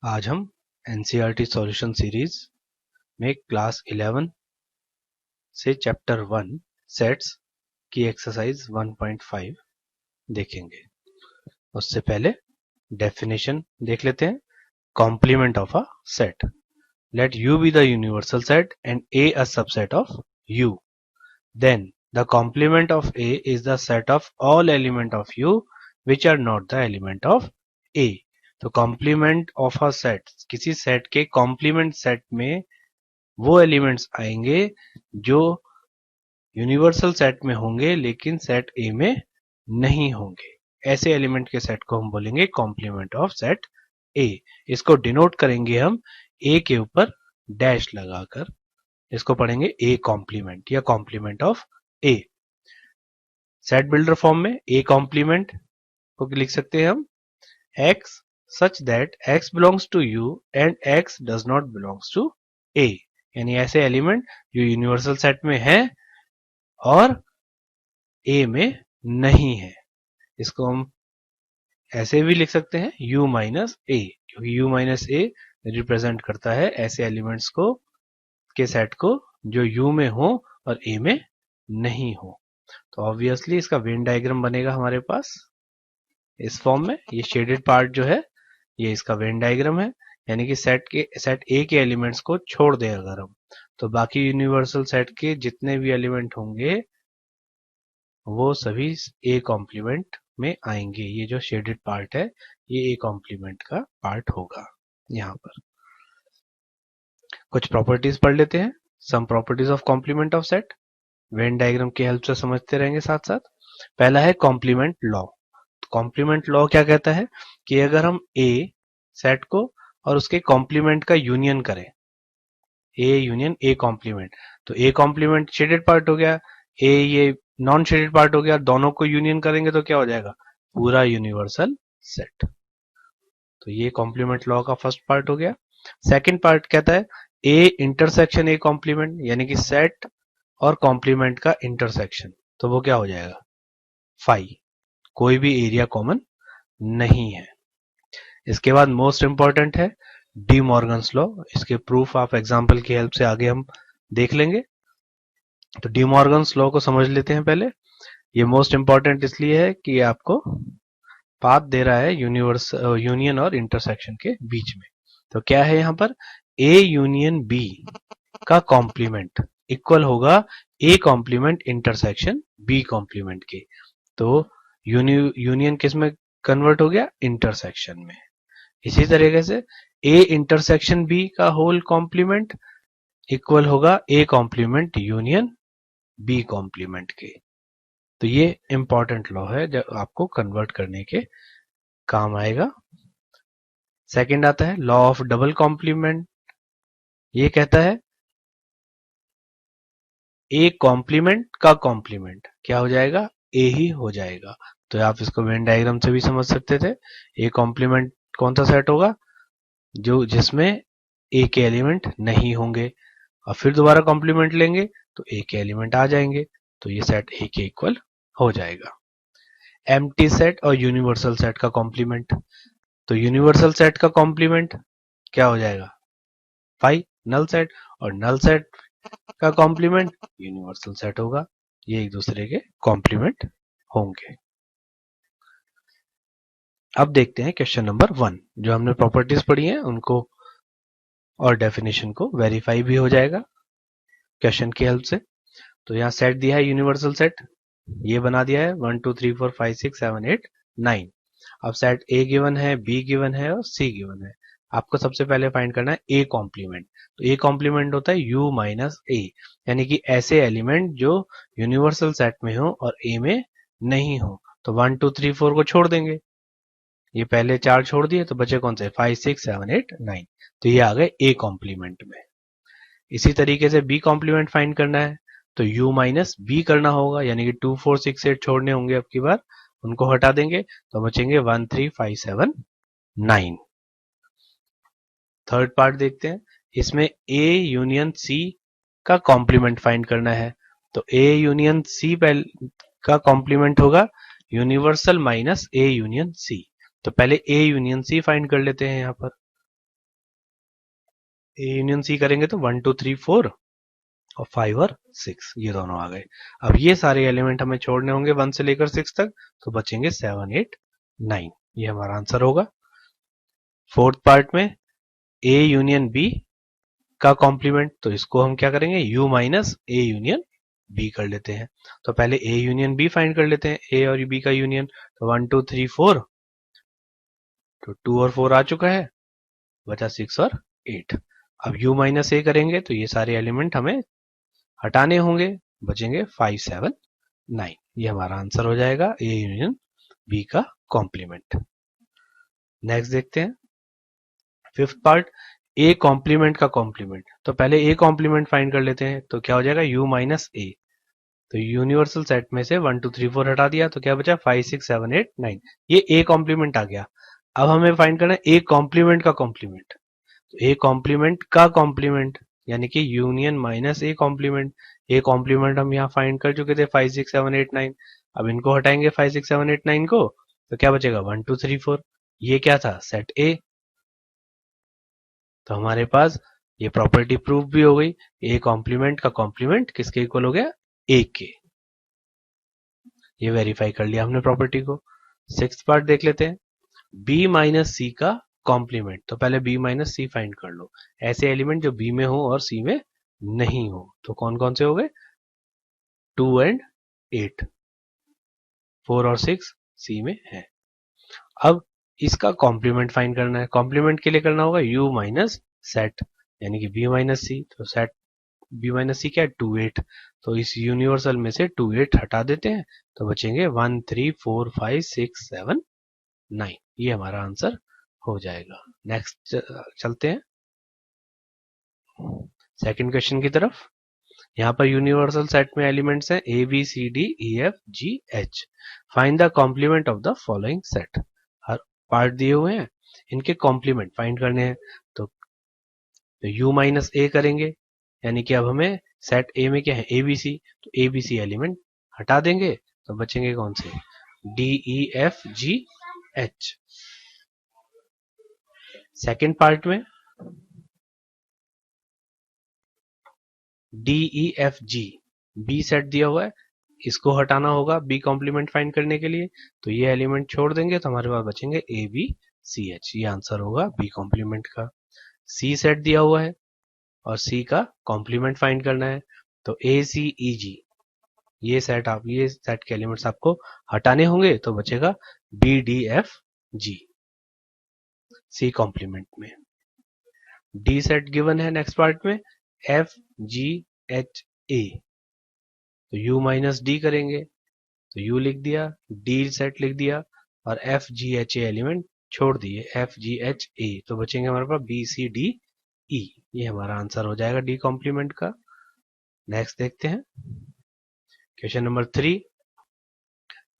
आज हम NCERT solution series में क्लास 11 से चैप्टर 1 सेट्स की एक्सरसाइज 1.5 देखेंगे। उससे पहले डेफिनेशन देख लेते हैं। Complement of a set, let U be the universal set and A a subset of U, then the complement of A is the set of all element of U which are not the element of A। तो complement of a set, किसी set के complement set में वो elements आएंगे जो universal set में होंगे लेकिन सेट ए में नहीं होंगे। ऐसे एलिमेंट के सेट को हम बोलेंगे कॉम्प्लीमेंट ऑफ सेट ए। इसको डिनोट करेंगे हम ए के ऊपर डैश लगाकर। इसको पढ़ेंगे ए कॉम्प्लीमेंट या complement of A. Set builder form में ए कॉम्प्लीमेंट को लिख सकते हैं हम x such that x belongs to U and x does not belongs to A, यानी ऐसे एलिमेंट जो यूनिवर्सल सेट में है और A में नहीं है। इसको हम ऐसे भी लिख सकते हैं U माइनस ए, क्योंकि U माइनस ए रिप्रेजेंट करता है ऐसे एलिमेंट्स को के सेट को जो U में हो और A में नहीं हो। तो ऑब्वियसली इसका वेन डायग्राम बनेगा हमारे पास इस फॉर्म में। ये शेडेड पार्ट जो है ये इसका वेन डायग्राम है, यानी कि सेट ए के एलिमेंट्स को छोड़ दे अगर हम, तो बाकी यूनिवर्सल सेट के जितने भी एलिमेंट होंगे वो सभी ए कॉम्प्लीमेंट में आएंगे। ये जो शेडेड पार्ट है ये ए कॉम्प्लीमेंट का पार्ट होगा। यहाँ पर कुछ प्रॉपर्टीज पढ़ लेते हैं। Some properties of complement of set Venn diagram की हेल्प से समझते रहेंगे साथ साथ। पहला है कॉम्प्लीमेंट लॉ। कॉम्प्लीमेंट लॉ क्या कहता है कि अगर हम ए सेट को और उसके कॉम्प्लीमेंट का यूनियन करें, ए यूनियन ए कॉम्प्लीमेंट, तो ए कॉम्प्लीमेंट शेडेड पार्ट हो गया, ए ये नॉन शेडेड पार्ट हो गया, दोनों को यूनियन करेंगे तो क्या हो जाएगा, पूरा यूनिवर्सल सेट। तो ये कॉम्प्लीमेंट लॉ का फर्स्ट पार्ट हो गया। सेकंड पार्ट कहता है ए इंटरसेक्शन ए कॉम्प्लीमेंट, यानी कि सेट और कॉम्प्लीमेंट का इंटरसेक्शन, तो वो क्या हो जाएगा, फाई, कोई भी एरिया कॉमन नहीं है। इसके बाद मोस्ट इंपॉर्टेंट है डी मॉर्गन्स लॉ। इसके प्रूफ आप एग्जांपल की हेल्प से आगे हम देख लेंगे। तो डी मॉर्गन्स लॉ को समझ लेते हैं पहले। ये मोस्ट इंपॉर्टेंट इसलिए है कि आपको पाथ दे रहा है यूनियन और इंटरसेक्शन के बीच में। तो क्या है यहाँ पर, ए यूनियन बी का कॉम्प्लीमेंट इक्वल होगा A complement intersection B complement के। तो यूनियन किस में कन्वर्ट हो गया, इंटरसेक्शन में। इसी तरीके से ए इंटरसेक्शन बी का होल कॉम्प्लीमेंट इक्वल होगा A complement union B complement के। तो ये इंपॉर्टेंट लॉ है जो आपको कन्वर्ट करने के काम आएगा। सेकंड आता है लॉ ऑफ डबल कॉम्प्लीमेंट। ये कहता है ए कॉम्प्लीमेंट का कॉम्प्लीमेंट क्या हो जाएगा, ए ही हो जाएगा। तो आप इसको वेन डायग्राम से भी समझ सकते थे। ए कॉम्प्लीमेंट कौन सा सेट होगा, जो जिसमें ए के एलिमेंट नहीं होंगे, और फिर दोबारा कॉम्प्लीमेंट लेंगे तो ए के एलिमेंट आ जाएंगे, तो ये सेट ए के इक्वल हो जाएगा। एम्प्टी सेट और यूनिवर्सल सेट का कॉम्प्लीमेंट, तो यूनिवर्सल सेट का कॉम्प्लीमेंट क्या हो जाएगा, फाई नल सेट, और नल सेट का कॉम्प्लीमेंट यूनिवर्सल सेट होगा। ये एक दूसरे के कॉम्प्लीमेंट होंगे। अब देखते हैं क्वेश्चन नंबर 1। जो हमने प्रॉपर्टीज पढ़ी हैं उनको और डेफिनेशन को वेरीफाई भी हो जाएगा क्वेश्चन की हेल्प से। तो यहाँ सेट दिया है यूनिवर्सल सेट, ये बना दिया है 1 2 3 4 5 6 7 8 9। अब सेट ए गिवन है, बी गिवन है और सी गिवन है। आपको सबसे पहले फाइंड करना है ए कॉम्प्लीमेंट। तो ए कॉम्प्लीमेंट होता है यू माइनस ए, यानी कि ऐसे एलिमेंट जो यूनिवर्सल सेट में हो और ए में नहीं हो। तो 1 2 3 4 को छोड़ देंगे, ये पहले 4 छोड़ दिए तो बचे कौन से, 5 6 7 8 9। तो ये आ गए ए कॉम्प्लीमेंट में। इसी तरीके से बी कॉम्प्लीमेंट फाइंड करना है तो u माइनस बी करना होगा, यानी कि 2 4 6 8 छोड़ने होंगे, अब की बार उनको हटा देंगे तो बचेंगे 1 3 5 7 9। थर्ड पार्ट देखते हैं, इसमें a यूनियन c का कॉम्प्लीमेंट फाइंड करना है। तो a यूनियन c का कॉम्प्लीमेंट होगा universal minus a union c। तो पहले a यूनियन c फाइंड कर लेते हैं यहाँ पर। ए यूनियन सी करेंगे तो 1 2 3 4 और 5 और 6 ये दोनों आ गए। अब ये सारे एलिमेंट हमें छोड़ने होंगे 1 से लेकर 6 तक, तो बचेंगे 7 8 9। ये हमारा आंसर होगा। फोर्थ पार्ट में ए यूनियन बी का कॉम्प्लीमेंट, तो इसको हम क्या करेंगे, u minus A union B कर लेते हैं। तो पहले ए यूनियन बी फाइंड कर लेते हैं, ए और बी का यूनियन। तो 1 2 3 4, तो 2 और 4 आ चुका है, बचा 6 और 8। अब u माइनस ए करेंगे तो ये सारे एलिमेंट हमें हटाने होंगे, बचेंगे 5 7 9। ये हमारा आंसर हो जाएगा ए यूनियन बी का कॉम्प्लीमेंट। नेक्स्ट देखते हैं फिफ्थ पार्ट, ए कॉम्प्लीमेंट का कॉम्प्लीमेंट। तो पहले ए कॉम्प्लीमेंट फाइंड कर लेते हैं, तो क्या हो जाएगा u माइनस ए। तो यूनिवर्सल सेट में से 1 2 3 4 हटा दिया, तो क्या बचा 5 6 7 8 9। ये ए कॉम्प्लीमेंट आ गया। अब हमें फाइंड करना है ए कॉम्प्लीमेंट का कॉम्प्लीमेंट। तो ए कॉम्प्लीमेंट का कॉम्प्लीमेंट यानी कि union minus A complement. A complement हम यहाँ फाइंड कर चुके थे 5 6 7 8 9। अब इनको हटाएंगे 5 6 7 8 9 को, तो क्या बचेगा 1 2 3 4। ये क्या था, सेट ए। तो हमारे पास ये प्रॉपर्टी प्रूव भी हो गई, ए कॉम्प्लीमेंट का कॉम्प्लीमेंट किसके इक्वल हो गया, ए के। ये वेरीफाई कर लिया हमने प्रॉपर्टी को। सिक्स पार्ट देख लेते हैं, बी माइनस सी का कॉम्प्लीमेंट। तो पहले बी माइनस सी फाइंड कर लो, ऐसे एलिमेंट जो बी में हो और सी में नहीं हो। तो कौन कौन से हो गए, 2 एंड 8, 4 और 6 सी में है। अब इसका कॉम्प्लीमेंट फाइंड करना है। कॉम्प्लीमेंट के लिए करना होगा u माइनस सेट, यानी कि b माइनस सी। तो सेट b माइनस सी क्या है, 2 8। तो इस यूनिवर्सल में से 2 8 हटा देते हैं, तो बचेंगे 1 3 4 5 6 7 9। ये हमारा आंसर हो जाएगा। नेक्स्ट चलते हैं सेकंड क्वेश्चन की तरफ। यहाँ पर यूनिवर्सल सेट में एलिमेंट्स हैं A B C D E F G H. Find the complement of the following set. हर पार्ट दिए हुए हैं, इनके कॉम्प्लीमेंट फाइंड करने हैं। तो u माइनस ए करेंगे, यानी कि अब हमें सेट ए में क्या है, ए बी सी। तो ए बी सी एलिमेंट हटा देंगे, तो बचेंगे कौन से, D E F G H. Second part में D E F G, B set दिया हुआ है, इसको हटाना होगा बी कॉम्प्लीमेंट फाइंड करने के लिए। तो ये एलिमेंट छोड़ देंगे, तो हमारे पास बचेंगे ए बी सी एच। ये आंसर होगा बी कॉम्प्लीमेंट का। सी सेट दिया हुआ है और सी का कॉम्प्लीमेंट फाइंड करना है। तो ए सी ई जी, ये सेट के एलिमेंट्स आपको हटाने होंगे, तो बचेगा B D F G C complement में। डी सेट गिवन है नेक्स्ट पार्ट में, एफ जी एच ए। तो u माइनस डी करेंगे, तो u लिख दिया, d सेट लिख दिया और एफ जी एच ए एलिमेंट छोड़ दिए, एफ जी एच ए। तो बचेंगे हमारे पास बी सी डी ई। ये हमारा आंसर हो जाएगा डी कॉम्प्लीमेंट का। नेक्स्ट देखते हैं question number 3,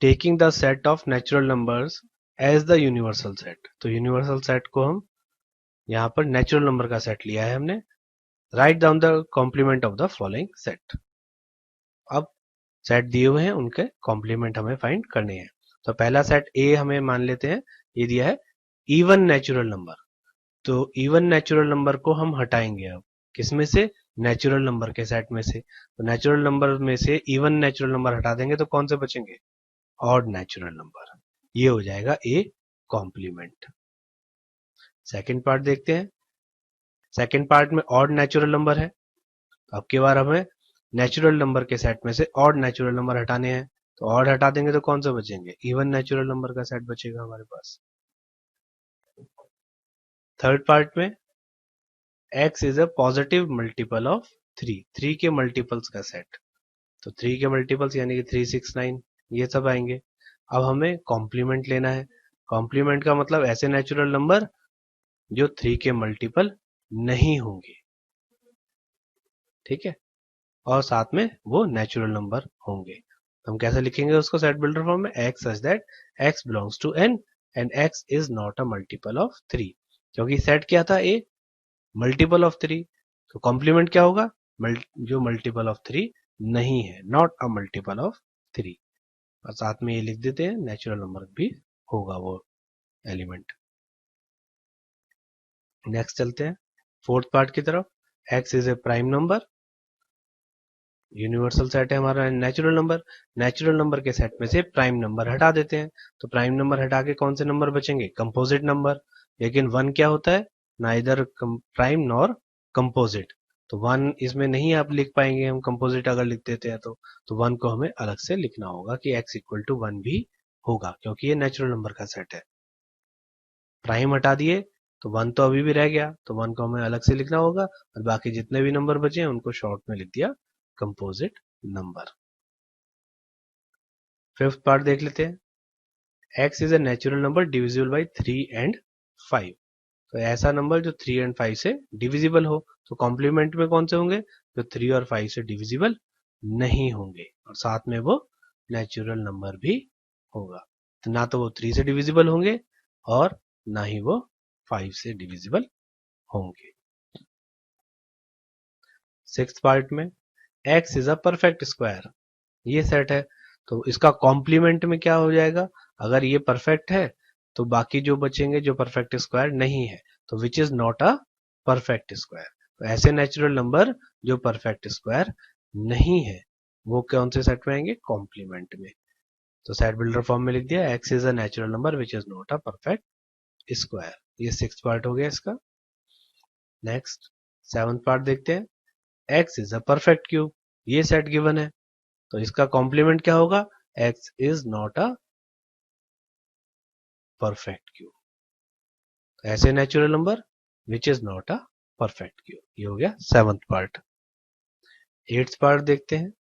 taking the set of natural numbers as the universal set. तो यूनिवर्सल सेट को हम यहाँ पर नेचुरल नंबर का सेट लिया है हमने। Write down the complement of the following set. अब सेट दिए हुए हैं, उनके कॉम्प्लीमेंट हमें फाइंड करने हैं। तो पहला सेट ए हमें मान लेते हैं, ये दिया है इवन नेचुरल नंबर। तो इवन नेचुरल नंबर को हम हटाएंगे अब, किसमें से, नेचुरल नंबर के सेट में से। तो नेचुरल नंबर में से इवन नेचुरल नंबर हटा देंगे, तो कौन से बचेंगे, ऑड नेचुरल नंबर। ये हो जाएगा ए कॉम्प्लीमेंट। सेकेंड पार्ट देखते हैं। सेकेंड पार्ट में ऑड नेचुरल नंबर है। अब की बार हमें नेचुरल नंबर के सेट में से ऑड नेचुरल नंबर हटाने हैं। तो ऑड हटा देंगे तो कौन सा बचेंगे, इवन नेचुरल नंबर का सेट बचेगा हमारे पास। थर्ड पार्ट में x is a positive multiple of 3, 3 के मल्टीपल्स का सेट। तो 3 के मल्टीपल्स यानी कि 3 6 9 ये सब आएंगे। अब हमें कॉम्प्लीमेंट लेना है। कॉम्प्लीमेंट का मतलब ऐसे नेचुरल नंबर जो 3 के मल्टीपल नहीं होंगे, ठीक है, और साथ में वो नेचुरल नंबर होंगे। हम कैसे लिखेंगे उसको सेट बिल्डर फॉर्म में, x such that x belongs to n and x is not a multiple of 3। क्योंकि सेट क्या था, a मल्टीपल ऑफ 3। तो कॉम्प्लीमेंट क्या होगा, जो मल्टीपल ऑफ 3 नहीं है, नॉट अ मल्टीपल ऑफ 3। और साथ में ये लिख देते हैं नेचुरल नंबर भी होगा वो एलिमेंट। नेक्स्ट चलते हैं फोर्थ पार्ट की तरफ, x is a prime number, universal set है हमारा नेचुरल नंबर के सेट में से प्राइम नंबर हटा देते हैं, तो प्राइम नंबर हटा के कौन से नंबर बचेंगे, कंपोजिट नंबर। लेकिन वन क्या होता है, ना इधर प्राइम नॉर कंपोजिट, तो वन इसमें नहीं आप लिख पाएंगे, हम कंपोजिट अगर लिख देते हैं तो वन को हमें अलग से लिखना होगा कि x इक्वल टू वन भी होगा, क्योंकि ये नेचुरल नंबर का सेट है। प्राइम हटा दिए तो वन तो अभी भी रह गया, तो वन को हमें अलग से लिखना होगा, और बाकी जितने भी नंबर बचे हैं उनको शॉर्ट में लिख दिया कंपोजिट नंबर। फिफ्थ पार्ट देख लेते हैं, x is a natural number divisible by 3 and 5, तो ऐसा नंबर जो 3 एंड 5 से डिविजिबल हो, तो कॉम्प्लीमेंट में कौन से होंगे, जो 3 और 5 से डिविजिबल नहीं होंगे, और साथ में वो नेचुरल नंबर भी होगा, तो ना तो वो 3 से डिविजिबल होंगे और ना ही वो 5 से डिविजिबल होंगे। सिक्स्थ पार्ट में x is a perfect square, ये सेट है, तो इसका कॉम्प्लीमेंट में क्या हो जाएगा, अगर ये परफेक्ट है तो बाकी जो बचेंगे जो परफेक्ट स्क्वायर नहीं है, तो विच is not a perfect square, तो ऐसे नेचुरल नंबर जो परफेक्ट स्क्वायर नहीं है वो कौन से सेट में आएंगे, कॉम्प्लीमेंट में। तो सेट बिल्डर फॉर्म में लिख दिया, x is a natural number which is not a perfect square. ये सिक्स्थ पार्ट हो गया इसका। नेक्स्ट सेवंथ पार्ट देखते हैं, x is a perfect cube, ये सेट गिवन है, तो इसका कॉम्प्लीमेंट क्या होगा, x is not a perfect cube, ऐसे natural number which is not a perfect cube. ये हो गया सेवंथ पार्ट। एट्थ पार्ट देखते हैं,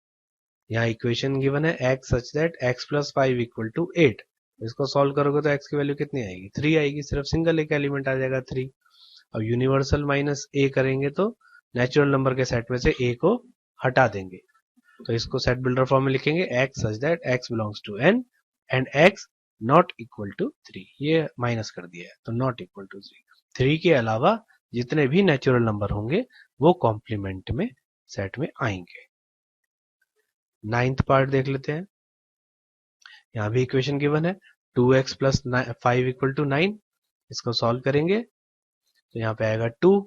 यहाँ इक्वेशन गिवन है x such that x plus 5 equal to 8, इसको सॉल्व करोगे तो x की वैल्यू कितनी आएगी, 3 आएगी, सिर्फ सिंगल एक एलिमेंट आ जाएगा 3। अब यूनिवर्सल माइनस a करेंगे तो नेचुरल नंबर के सेट में से a को हटा देंगे, तो इसको सेट बिल्डर फॉर्म में लिखेंगे, x such that x belongs to n and x not equal to 3, ये माइनस कर दिया है तो नॉट इक्वल टू 3 के अलावा जितने भी नेचुरल नंबर होंगे वो कॉम्प्लीमेंट में सेट में आएंगे। नाइन्थ पार्ट देख लेते हैं, यहाँ भी इक्वेशन गिवन है 2x प्लस 5 इक्वल टू 9, इसको सॉल्व करेंगे तो यहाँ पे आएगा 2,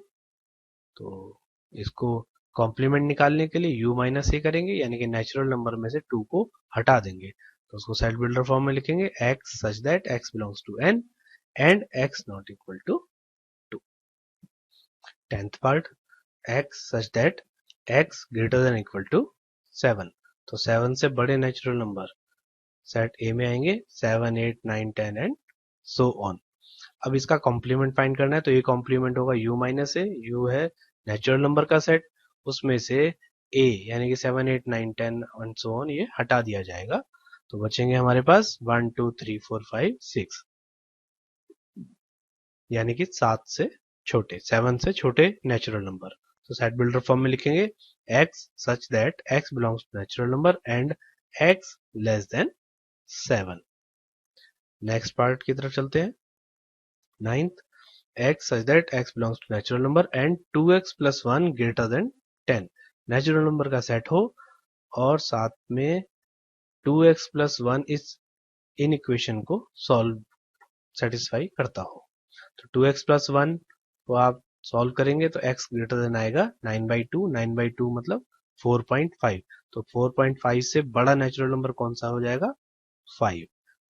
तो इसको कॉम्प्लीमेंट निकालने के लिए u माइनस ए करेंगे, यानी कि नेचुरल नंबर में से 2 को हटा देंगे, तो उसको सेट बिल्डर फॉर्म में लिखेंगे, x such that x belongs to n and x not equal to 2। Tenth part, x such that x greater than equal to 7, तो 7 से बड़े नेचुरल नंबर सेट ए में आएंगे 7, 8, 9, 10 एंड सो ऑन। अब इसका complement find करना है, तो ये कॉम्प्लीमेंट होगा u माइनस ए, u है नेचुरल नंबर का सेट, उसमें से a यानी कि 7, 8, 9, 10 एंड सो ऑन ये हटा दिया जाएगा, तो बचेंगे हमारे पास 1, 2, 3, 4, 5, 6, यानी कि 7 से छोटे, 7 से छोटे नेचुरल नंबर, तो सेट बिल्डर फॉर्म में लिखेंगे x such that x belongs to natural number and x less than 7। Next part की तरफ चलते हैं, ninth, x such that x belongs to natural number and 2x plus 1 greater than 10, natural number का set हो और साथ में 2x plus 1 इस इन इक्वेशन को सॉल्व सेटिस्फाई करता हो, तो 2x plus 1 को आप सॉल्व करेंगे तो x ग्रेटर देन आएगा 9/2, 9/2 मतलब 4.5, तो 4.5 से बड़ा नेचुरल नंबर कौन सा हो जाएगा, 5,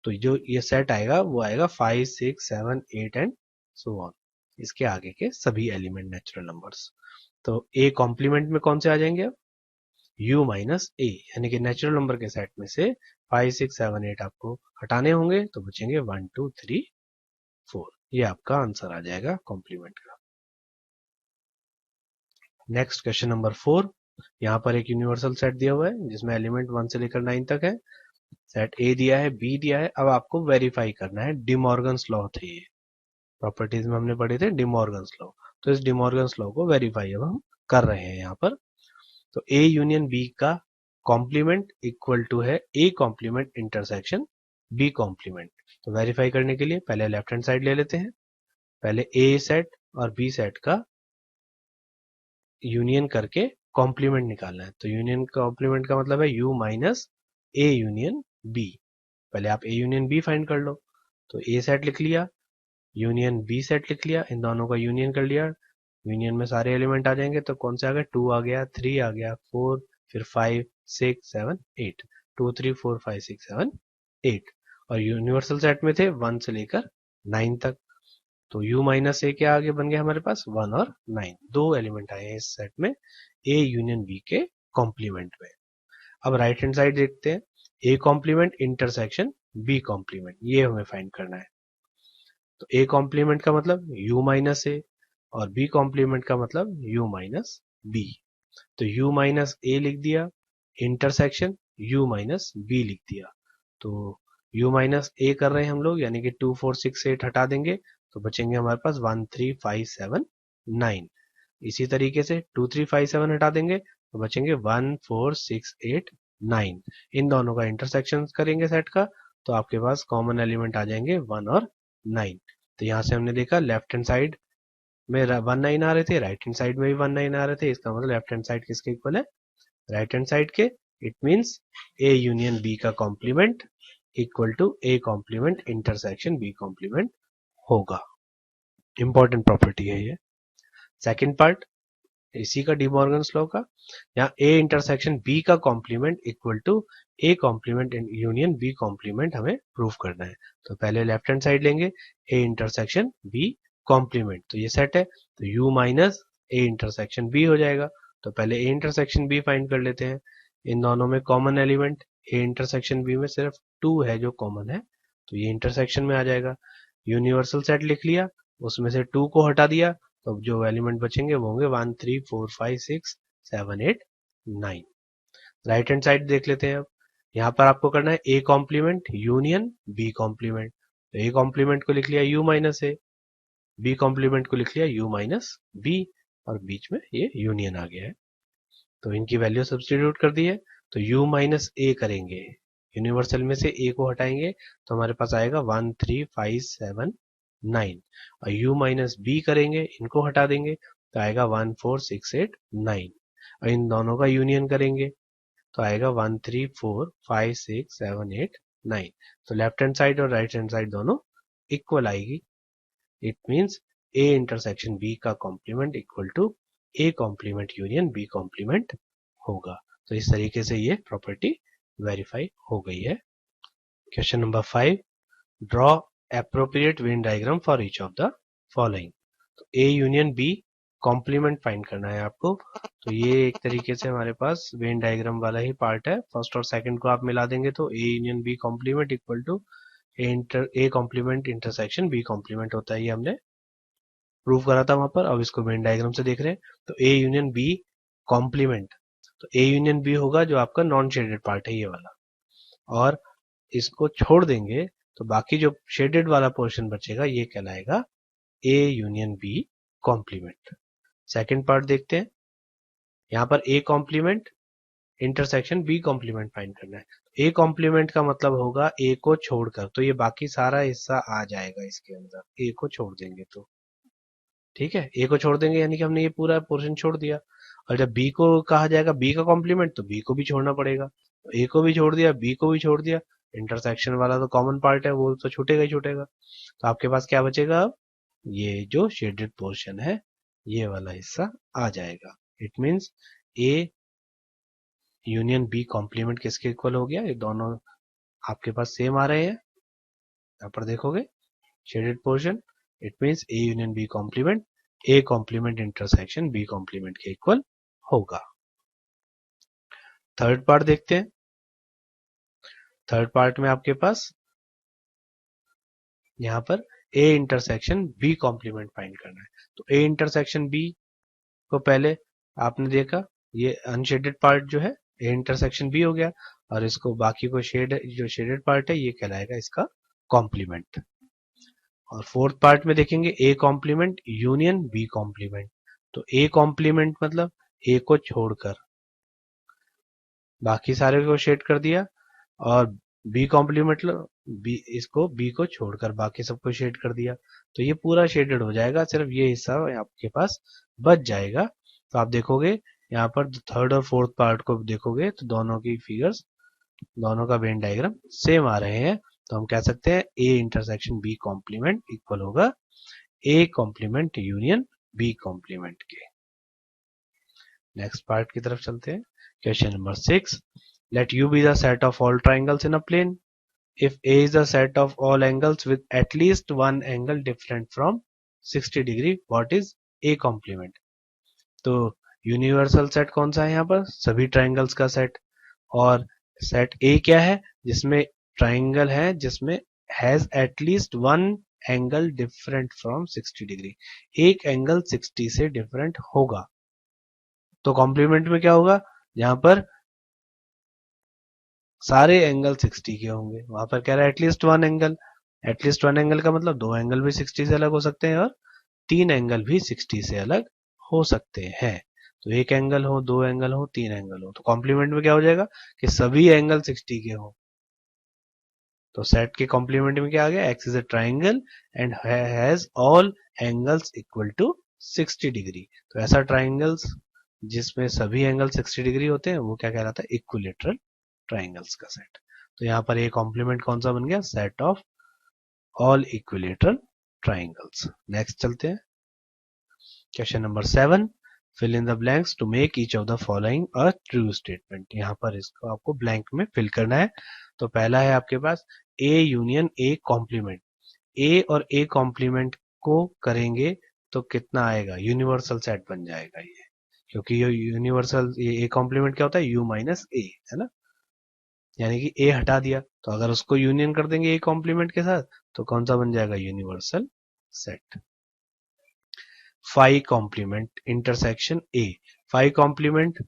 तो जो ये सेट आएगा वो आएगा 5, 6, 7, 8 एंड सो ऑन, इसके आगे के सभी एलिमेंट नेचुरल नंबर्स। तो a कॉम्प्लीमेंट में कौन से आ जाएंगे, अब u माइनस ए, यानी कि नेचुरल नंबर के सेट में से 5, 6, 7, 8 आपको हटाने होंगे, तो बचेंगे 1, 2, 3, 4, ये आपका आंसर आ जाएगा कॉम्प्लीमेंट का। नेक्स्ट क्वेश्चन नंबर 4, यहाँ पर एक यूनिवर्सल सेट दिया हुआ है जिसमें एलिमेंट 1 से लेकर 9 तक है, सेट ए दिया है, बी दिया है, अब आपको वेरीफाई करना है, डिमॉर्गन्स लॉ थे ये, प्रॉपर्टीज में हमने पढ़े थे डिमॉर्गन्स लॉ, तो इस डिमॉर्गन्स लॉ को वेरीफाई अब हम कर रहे हैं यहाँ पर। तो ए यूनियन बी का कॉम्प्लीमेंट इक्वल टू है A complement intersection B complement, तो वेरीफाई करने के लिए पहले लेफ्ट हैंड साइड ले लेते हैं, पहले ए सेट और बी सेट का यूनियन करके कॉम्प्लीमेंट निकालना है, तो यूनियन कॉम्प्लीमेंट का मतलब है u minus A union B, पहले आप ए यूनियन बी फाइंड कर लो, तो ए सेट लिख लिया, यूनियन बी सेट लिख लिया, इन दोनों का यूनियन कर लिया, यूनियन में सारे एलिमेंट आ जाएंगे, तो कौन से आ गए, 2 आ गया, 3 आ गया, 4, फिर 5, 6, 7, 8, 2, 3, 4, 5, 6, 7, 8। और यूनिवर्सल सेट में थे 1 से लेकर 9 तक, तो u माइनस ए क्या आगे बन गया हमारे पास, 1 और 9, दो एलिमेंट आए हैं इस सेट में a यूनियन b के कॉम्प्लीमेंट में। अब राइट हैंड साइड देखते हैं, a complement intersection b complement, ये हमें फाइंड करना है। तो a कॉम्प्लीमेंट का मतलब u माइनस ए और b कॉम्प्लीमेंट का मतलब u माइनस b। तो u माइनस ए लिख दिया, इंटरसेक्शन u माइनस b लिख दिया। तो u माइनस ए कर रहे हैं हम लोग, यानी कि 2, 4, 6, 8 हटा देंगे तो बचेंगे हमारे पास 1, 3, 5, 7, 9। इसी तरीके से 2, 3, 5, 7 हटा देंगे तो बचेंगे 1, 4, 6, 8, 9। इन दोनों का इंटरसेक्शन करेंगे सेट का, तो आपके पास कॉमन एलिमेंट आ जाएंगे 1 और 9। तो यहाँ से हमने देखा लेफ्ट हैंड साइड में 1, 9 आ रहे थे, राइट हैंड साइड में भी 1, 9 आ रहे थे। इसका मतलब लेफ्ट हैंड साइड किसके इक्वल है, राइट हैंड साइड के। It means a union b का complement equal to a complement intersection b complement होगा। इंपॉर्टेंट प्रॉपर्टी है ये। सेकंड पार्ट इसी का डिमॉर्गन्स लॉ का, यहाँ a इंटरसेक्शन b का complement equal to a complement union b complement हमें प्रूव करना है। तो पहले लेफ्ट हैंड साइड लेंगे, a इंटरसेक्शन b कॉम्प्लीमेंट, तो ये सेट है, तो u minus a intersection b हो जाएगा। तो पहले a इंटरसेक्शन b फाइंड कर लेते हैं। इन दोनों में common element a intersection b में सिर्फ 2 है जो कॉमन है, तो ये इंटरसेक्शन में आ जाएगा। यूनिवर्सल सेट लिख लिया, उसमें से 2 को हटा दिया, तो जो एलिमेंट बचेंगे वो होंगे 1, 3, 4, 5, 6, 7, 8, 9। राइट हैंड साइड देख लेते हैं अब। यहाँ पर आपको करना है a complement union b complement. तो a कॉम्प्लीमेंट को लिख लिया u minus A, b complement को लिख लिया u माइनस b, और बीच में ये यूनियन आ गया है। तो इनकी वैल्यू सब्स्टिट्यूट कर दी है, तो u माइनस ए करेंगे, यूनिवर्सल में से a को हटाएंगे तो हमारे पास आएगा 1, 3, 5, 7, 9। और u माइनस b करेंगे, इनको हटा देंगे तो आएगा 1, 4, 6, 8, 9। और इन दोनों का यूनियन करेंगे तो आएगा 1, 3, 4, 5, 6, 7, 8, 9। तो लेफ्ट हैंड साइड और राइट हैंड साइड दोनों इक्वल आएगी। It means a intersection b का complement equal to a complement union b complement होगा। तो इस तरीके से ये प्रॉपर्टी वेरीफाई हो गई है। Question number 5, draw appropriate Venn diagram for each of the following. तो a union b complement find करना है आपको। तो ये एक तरीके से हमारे पास वेन डायग्राम वाला ही पार्ट है। फर्स्ट और सेकंड को आप मिला देंगे तो a union b complement equal to a complement intersection b complement होता है। ये हमने प्रूव करा था वहां पर। अब इसको वेन डायग्राम से देख रहे हैं, तो a यूनियन b कॉम्प्लीमेंट, तो a यूनियन b होगा जो आपका नॉन शेडेड पार्ट है ये वाला, और इसको छोड़ देंगे तो बाकी जो शेडेड वाला पोर्शन बचेगा ये कहलाएगा a union b complement. Second part देखते हैं, यहाँ पर a complement intersection b complement find करना है। a कॉम्प्लीमेंट का मतलब होगा a को छोड़कर, तो ये बाकी सारा हिस्सा आ जाएगा इसके अंदर, a को छोड़ देंगे तो ठीक है। a को छोड़ देंगे यानी कि हमने ये पूरा पोर्शन छोड़ दिया। और जब b को कहा जाएगा b का कॉम्प्लीमेंट, तो b को भी छोड़ना पड़ेगा। तो a को भी छोड़ दिया, b को भी छोड़ दिया, इंटरसेक्शन वाला तो कॉमन पार्ट है वो तो छूटेगा ही छूटेगा। तो आपके पास क्या बचेगा, अब ये जो शेडेड पोर्शन है ये वाला हिस्सा आ जाएगा। It means a union b complement किसके इक्वल हो गया, ये दोनों आपके पास सेम आ रहे हैं। यहाँ पर देखोगे shaded portion, it means a union b complement a complement intersection b complement के इक्वल होगा। थर्ड पार्ट देखते हैं। थर्ड पार्ट में आपके पास यहाँ पर a intersection b complement find करना है। तो a इंटरसेक्शन b को पहले आपने देखा, ये अनशेडेड पार्ट जो है a इंटरसेक्शन b हो गया, और इसको बाकी को शेड जो शेडेड पार्ट है ये कहलाएगा इसका कॉम्प्लीमेंट। और फोर्थ पार्ट में देखेंगे a complement union b complement. तो a कॉम्प्लीमेंट मतलब a को छोड़कर बाकी सारे को शेड कर दिया, और b कॉम्प्लीमेंट b इसको b को छोड़कर बाकी सबको शेड कर दिया, तो ये पूरा शेडेड हो जाएगा, सिर्फ ये हिस्सा आपके पास बच जाएगा। तो आप देखोगे यहाँ पर थर्ड और फोर्थ पार्ट को देखोगे तो दोनों की फिगर्स, दोनों का वेन डायग्राम सेम आ रहे हैं। तो हम कह सकते हैं a intersection b complement equal होगा a complement union B complement के। नेक्स्ट पार्ट की तरफ चलते हैं। Question number 6, let U be the set of all triangles in a plane if A is the set of all angles with at least one angle different from 60 degree, what is A complement? तो universal set कौन सा है यहाँ पर? सभी triangles का set. और set A क्या है? जिसमें ट्राइंगल है जिसमें has at least one angle different from 60 degree, एक एंगल 60 से डिफरेंट होगा। तो कॉम्प्लीमेंट में क्या होगा? यहाँ पर सारे एंगल 60 के होंगे। वहां पर कह रहा है at least one angle. At least one angle का मतलब दो एंगल भी 60 से अलग हो सकते हैं और तीन एंगल भी 60 से अलग हो सकते हैं। तो एक एंगल हो, दो एंगल हो, तीन एंगल हो, तो कॉम्प्लीमेंट में क्या हो जाएगा कि सभी एंगल 60 के हो। तो सेट के कॉम्प्लीमेंट में क्या आ गया? X is a triangle and has all angles equal to 60 degree. तो ऐसा ट्राइंगल्स जिसमें सभी एंगल 60 डिग्री होते हैं वो क्या कहलाता है? इक्विलेटरल ट्राइंगल्स का सेट। तो यहाँ पर ये कॉम्प्लीमेंट कौन सा बन गया? Set of all equilateral triangles. Next चलते हैं। Question number 7, fill in the blanks to make each of the following a true statement. यहाँ पर इसको आपको ब्लैंक में फिल करना है। तो पहला है आपके पास ए यूनियन ए कॉम्प्लीमेंट। ए और ए कॉम्प्लीमेंट को करेंगे तो कितना आएगा? यूनिवर्सल सेट बन जाएगा ये, क्योंकि ये यूनिवर्सल, ये ए कॉम्प्लीमेंट क्या होता है? यू माइनस ए, है ना। यानी कि ए हटा दिया, तो अगर उसको यूनियन कर देंगे ए कॉम्प्लीमेंट के साथ तो कौन सा बन जाएगा? Universal set. Phi complement intersection A. Phi complement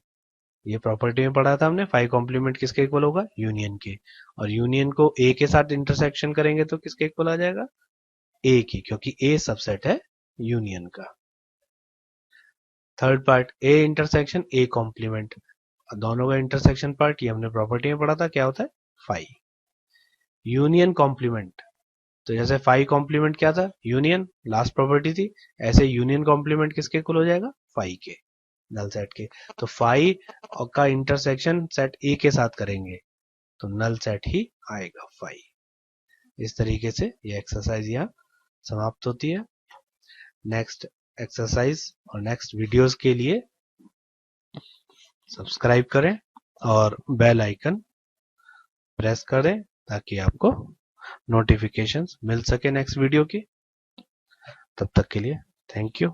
ये प्रॉपर्टी में पढ़ा था हमने। फाई कॉम्प्लीमेंट किसके इक्वल होगा? यूनियन के। और यूनियन को ए के साथ इंटरसेक्शन करेंगे तो किसके इक्वल आ जाएगा? ए की, क्योंकि ए सबसेट है यूनियन का। Third part, A intersection A complement, दोनों का इंटरसेक्शन पार्ट ये हमने प्रॉपर्टी में पढ़ा था, क्या होता है? फाई। यूनियन कॉम्प्लीमेंट, तो जैसे फाई कॉम्प्लीमेंट क्या था? यूनियन, लास्ट प्रॉपर्टी थी। ऐसे यूनियन कॉम्प्लीमेंट किसके इक्वल हो जाएगा? फाई के, नल सेट के। तो फाई का इंटरसेक्शन सेट ए के साथ करेंगे तो नल सेट ही आएगा फाई। इस तरीके से ये एक्सरसाइज यहाँ समाप्त होती है। नेक्स्ट एक्सरसाइज और नेक्स्ट वीडियोस के लिए सब्सक्राइब करें और बेल आइकन प्रेस करें ताकि आपको नोटिफिकेशंस मिल सके नेक्स्ट वीडियो की। तब तक के लिए थैंक यू।